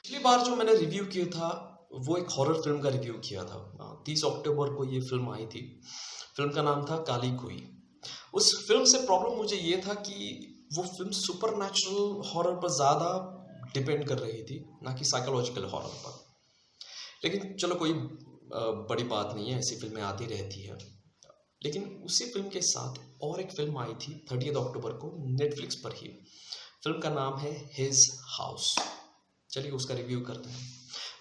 पिछली बार जो मैंने रिव्यू किया था वो एक हॉरर फिल्म का रिव्यू किया था। 30 अक्टूबर को ये फिल्म आई थी। फिल्म का नाम था काली कोई। उस फिल्म से प्रॉब्लम मुझे ये था कि वो फिल्म सुपर नेचुरल हॉरर पर ज़्यादा डिपेंड कर रही थी, ना कि साइकोलॉजिकल हॉरर पर। लेकिन चलो कोई बड़ी बात नहीं है, ऐसी फिल्में आती रहती है। लेकिन उसी फिल्म के साथ और एक फिल्म आई थी 30 अक्टूबर को नेटफ्लिक्स पर ही। फिल्म का नाम है हिज हाउस। चलिए उसका रिव्यू करते हैं।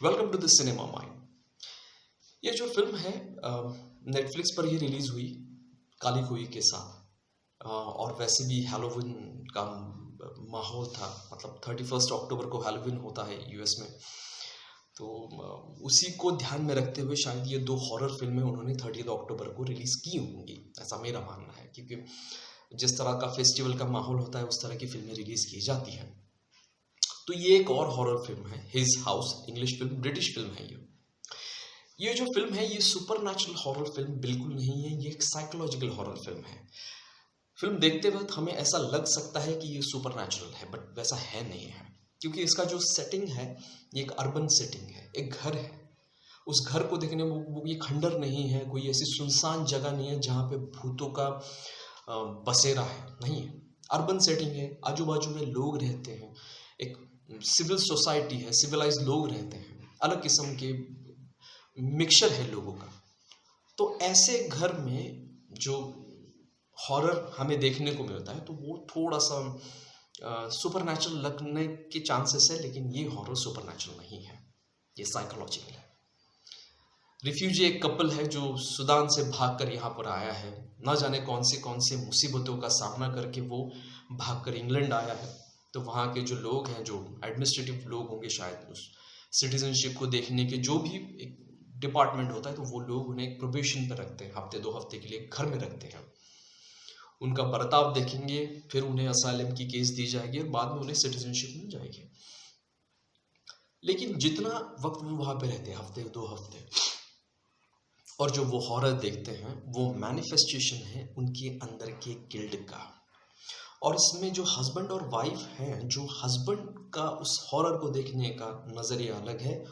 Welcome to the cinema mind. ये जो फिल्म है नेटफ्लिक्स पर ही रिलीज हुई काली कोई के साथ। और वैसे भी हैलोवीन का माहौल था, मतलब 31 अक्टूबर को हैलोवीन होता है यूएस में। तो उसी को ध्यान में रखते हुए शायद ये दो हॉरर फिल्में उन्होंने 30 अक्टूबर को रिलीज़ की होंगी, ऐसा मेरा मानना है। क्योंकि जिस तरह का फेस्टिवल का माहौल होता है उस तरह की फिल्में रिलीज़ की जाती हैं। तो ये एक और हॉरर फिल्म है his house. English film, British film है ये जो फिल्म है ये सुपर नेचुरल हॉरर फिल्म बिल्कुल नहीं है, ये एक साइकोलॉजिकल हॉरर फिल्म है। फिल्म देखते वक्त हमें ऐसा लग सकता है कि ये सुपर नेचुरल है, बट वैसा है नहीं है। क्योंकि इसका जो सेटिंग है ये एक अर्बन सेटिंग है, एक घर है। उस घर को देखने में वो ये खंडर नहीं है, कोई ऐसी सुनसान जगह नहीं है जहाँ पे भूतों का बसेरा है, नहीं है। अर्बन सेटिंग है, आजू बाजू में लोग रहते हैं, एक सिविल सोसाइटी है, सिविलाइज लोग रहते हैं, अलग किस्म के मिक्सचर है लोगों का। तो ऐसे घर में जो हॉरर हमें देखने को मिलता है तो वो थोड़ा सा सुपर नेचुरल लगने के चांसेस है, लेकिन ये हॉरर सुपर नेचुरल नहीं है, ये साइकोलॉजिकल है। रिफ्यूजी एक कपल है जो सूडान से भागकर यहाँ पर आया है। ना जाने कौन से मुसीबतों का सामना करके वो भागकर इंग्लैंड आया है। तो वहाँ के जो लोग हैं, जो एडमिनिस्ट्रेटिव लोग होंगे शायद, उस सिटीजनशिप को देखने के जो भी एक डिपार्टमेंट होता है, तो वो लोग उन्हें एक प्रोबेशन पर रखते हैं, हफ्ते 2 हफ्ते के लिए घर में रखते हैं। उनका बर्ताव देखेंगे, फिर उन्हें असाइलम की केस दी जाएगी और बाद में उन्हें सिटीजनशिप मिल जाएगी। लेकिन जितना वक्त वो वहाँ पे रहते हैं, हफ्ते 2 हफ्ते, और जो वो हॉरर देखते हैं वो मैनिफेस्टेशन है उनके अंदर के गिल्ड का। और इसमें जो हस्बैंड और वाइफ हैं, जो हस्बैंड का उस हॉरर को देखने का नज़रिया अलग है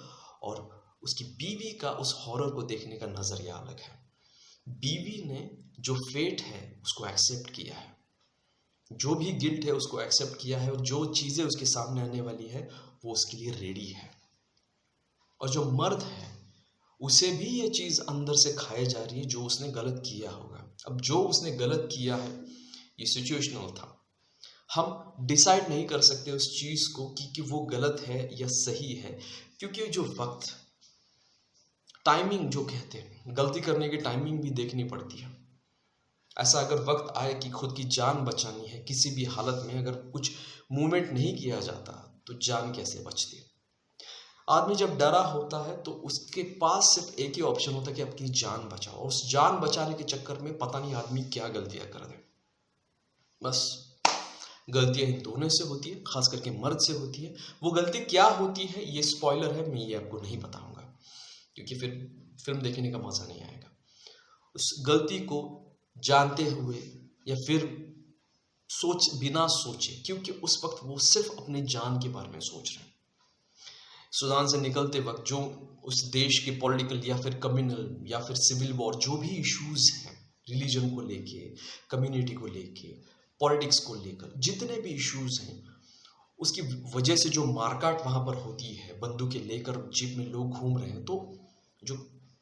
और उसकी बीवी का उस हॉरर को देखने का नज़रिया अलग है। बीवी ने जो फेट है उसको एक्सेप्ट किया है, जो भी गिल्ट है उसको एक्सेप्ट किया है, और जो चीज़ें उसके सामने आने वाली है वो उसके लिए रेडी है। और जो मर्द है उसे भी ये चीज़ अंदर से खाई जा रही है जो उसने गलत किया होगा। अब जो उसने गलत किया है ये सिचुएशनल था। हम डिसाइड नहीं कर सकते उस चीज़ को कि वो गलत है या सही है, क्योंकि जो वक्त, टाइमिंग जो कहते हैं, गलती करने की टाइमिंग भी देखनी पड़ती है। ऐसा अगर वक्त आए कि खुद की जान बचानी है, किसी भी हालत में अगर कुछ मूवमेंट नहीं किया जाता तो जान कैसे बचती है। आदमी जब डरा होता है तो उसके पास सिर्फ एक ही ऑप्शन होता है कि अपनी जान बचाओ। और उस जान बचाने के चक्कर में पता नहीं आदमी क्या गलतियां कर दे। बस गलतियां इन दोनों से होती है, खास करके मर्द से होती है। वो गलती क्या होती है ये स्पॉइलर है, मैं ये आपको नहीं बताऊंगा क्योंकि फिर फिल्म देखने का मजा नहीं आएगा। उस गलती को जानते हुए या फिर बिना सोचे, क्योंकि उस वक्त वो सिर्फ अपने जान के बारे में सोच रहे हैं। सूडान से निकलते वक्त जो उस देश के पॉलिटिकल या फिर कम्युनल या फिर सिविल वॉर, जो भी इश्यूज हैं, रिलीजन को लेके, कम्युनिटी को लेके, पॉलिटिक्स को लेकर जितने भी इश्यूज हैं, उसकी वजह से जो मारकाट वहाँ पर होती है, बंदूकें लेकर जीप में लोग घूम रहे हैं, तो जो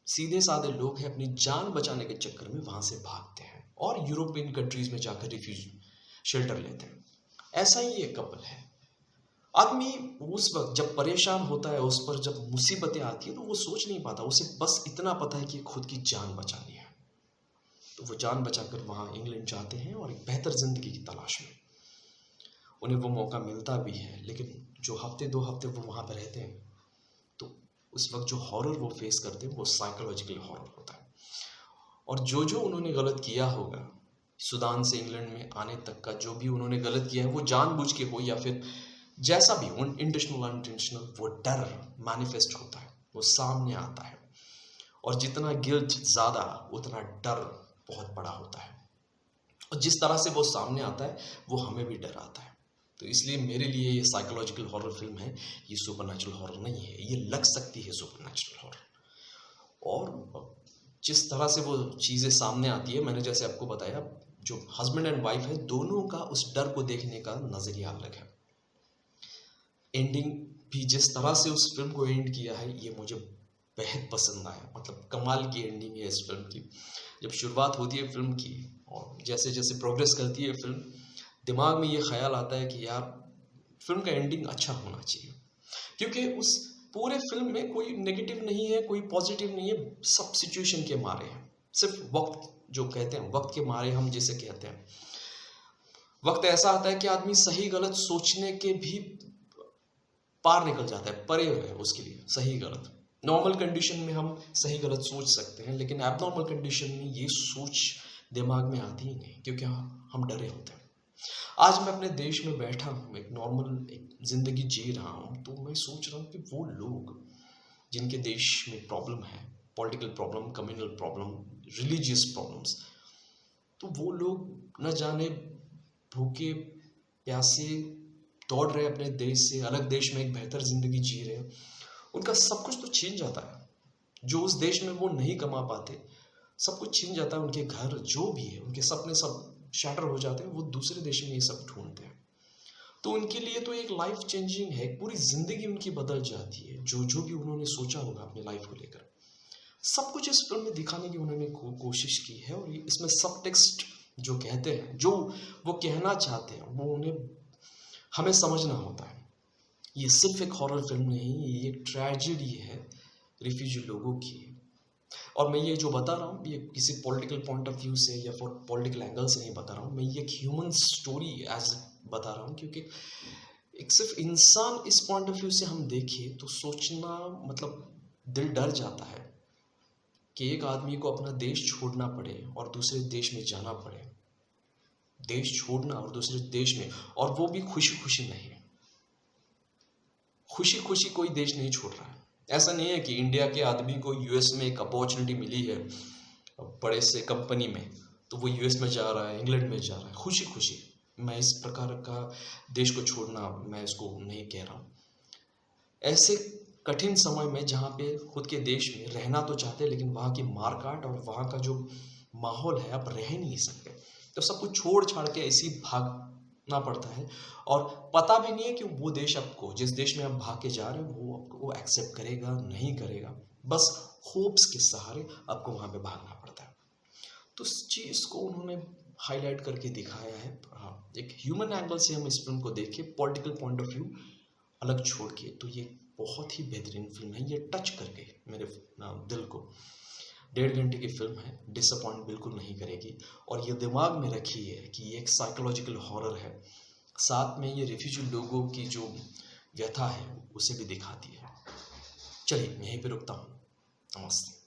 सीधे साधे लोग हैं अपनी जान बचाने के चक्कर में वहाँ से भागते हैं और यूरोपियन कंट्रीज में जाकर रिफ्यूजी शेल्टर लेते हैं। ऐसा ही एक कपल है। आदमी उस वक्त जब परेशान होता है, उस पर जब मुसीबतें आती है, तो वो सोच नहीं पाता, उसे बस इतना पता है कि खुद की जान बचानी है। तो वो जान बचाकर वहाँ इंग्लैंड जाते हैं और एक बेहतर ज़िंदगी की तलाश में। उन्हें वो मौका मिलता भी है, लेकिन जो हफ्ते 2 हफ्ते वो वहाँ पर रहते हैं तो उस वक्त जो हॉरर वो फेस करते हैं वो साइकोलॉजिकल हॉरर होता है। और जो उन्होंने गलत किया होगा, सूडान से इंग्लैंड में आने तक का जो भी उन्होंने गलत किया है, वो जानबूझ के हो या फिर जैसा भी इंटेंशनल अनइंटेंशनल, वो डर मैनिफेस्ट होता है, वो सामने आता है। और जितना गिल्ट ज़्यादा उतना डर बहुत बड़ा होता है। और जिस तरह से वो सामने आता है वो हमें भी डराता है। तो इसलिए मेरे लिए ये साइकोलॉजिकल हॉरर फिल्म है, ये सुपरनैचुरल हॉरर नहीं है। ये लग सकती है सुपरनैचुरल हॉरर, और जिस तरह से वो चीज़ें सामने आती है, मैंने जैसे आपको बताया, जो हस्बैंड एंड वाइफ है दोनों का उस डर को देखने का नज़रिया अलग है। एंडिंग भी जिस तरह से उस फिल्म को एंड किया है, ये मुझे बेहद पसंद आया। मतलब कमाल की एंडिंग है इस फिल्म की। जब शुरुआत होती है फिल्म की और जैसे जैसे प्रोग्रेस करती है फिल्म, दिमाग में ये ख्याल आता है कि यार फिल्म का एंडिंग अच्छा होना चाहिए, क्योंकि उस पूरे फिल्म में कोई नेगेटिव नहीं है, कोई पॉजिटिव नहीं है, सब सिचुएशन के मारे हैं। सिर्फ वक्त, जो कहते हैं वक्त के मारे, हम जिसे कहते हैं, वक्त ऐसा आता है कि आदमी सही गलत सोचने के भी पार निकल जाता है, परे है उसके लिए सही गलत। नॉर्मल कंडीशन में हम सही गलत सोच सकते हैं, लेकिन एबनॉर्मल कंडीशन में ये सोच दिमाग में आती ही नहीं, क्योंकि हम डरे होते हैं। आज मैं अपने देश में बैठा हूँ, एक नॉर्मल एक ज़िंदगी जी रहा हूँ, तो मैं सोच रहा हूँ कि वो लोग जिनके देश में प्रॉब्लम है, political problem, communal problem, religious problems, तो वो लोग न जाने भूखे प्यासे दौड़ रहे अपने देश से, अलग देश में एक बेहतर ज़िंदगी जी रहे। उनका सब कुछ तो छीन जाता है, जो उस देश में वो नहीं कमा पाते, सब कुछ छीन जाता है। उनके घर जो भी है, उनके सपने सब शैटर हो जाते हैं, वो दूसरे देश में ये सब ढूंढते हैं। तो उनके लिए तो एक लाइफ चेंजिंग है, पूरी ज़िंदगी उनकी बदल जाती है, जो भी उन्होंने सोचा होगा अपनी लाइफ को लेकर। सब कुछ इस फिल्म में दिखाने की उन्होंने कोशिश की है, और इसमें सब टेक्स्ट जो कहते हैं, जो वो कहना चाहते हैं, वो उन्हें हमें समझना होता है। ये सिर्फ एक हॉरर फिल्म नहीं, ये एक ट्रेजेडी है रिफ्यूजी लोगों की। और मैं ये जो बता रहा हूँ, ये किसी पॉलिटिकल पॉइंट ऑफ व्यू से या फिर पॉलिटिकल एंगल से नहीं बता रहा हूँ, मैं ये एक ह्यूमन स्टोरी एज बता रहा हूँ, क्योंकि एक सिर्फ इंसान इस पॉइंट ऑफ व्यू से हम देखें तो सोचना, मतलब दिल डर जाता है कि एक आदमी को अपना देश छोड़ना पड़े और दूसरे देश में जाना पड़े। देश छोड़ना और दूसरे देश में, और वो भी खुशी खुशी नहीं। खुशी खुशी कोई देश नहीं छोड़ रहा है। ऐसा नहीं है कि इंडिया के आदमी को यूएस में एक अपॉर्चुनिटी मिली है बड़े से कंपनी में, तो वो यूएस में जा रहा है, इंग्लैंड में जा रहा है खुशी खुशी। मैं इस प्रकार का देश को छोड़ना, मैं इसको नहीं कह रहा हूँ। ऐसे कठिन समय में जहाँ पे खुद के देश में रहना तो चाहते हैं, लेकिन वहाँ की मारकाट और वहाँ का जो माहौल है, आप रह नहीं सकते, तो सब कुछ छोड़ छाड़ के ऐसी भागना पड़ता है। और पता भी नहीं है कि वो देश आपको, जिस देश में आप भाग के जा रहे हो, वो आपको एक्सेप्ट करेगा नहीं करेगा। बस होप्स के सहारे आपको वहाँ पे भागना पड़ता है। तो इस चीज़ को उन्होंने हाईलाइट करके दिखाया है। हाँ, एक ह्यूमन एंगल से हम इस फिल्म को देखें, पॉलिटिकल पॉइंट ऑफ व्यू अलग छोड़ के, तो ये बहुत ही बेहतरीन फिल्म है। ये टच कर गई मेरे दिल को। 1.5 घंटे की फिल्म है, डिसअपॉइंट बिल्कुल नहीं करेगी। और ये दिमाग में रखिए कि ये एक साइकोलॉजिकल हॉरर है, साथ में ये रिफ्यूजी लोगों की जो व्यथा है उसे भी दिखाती है। चलिए, मैं यहीं पे रुकता हूँ। नमस्ते।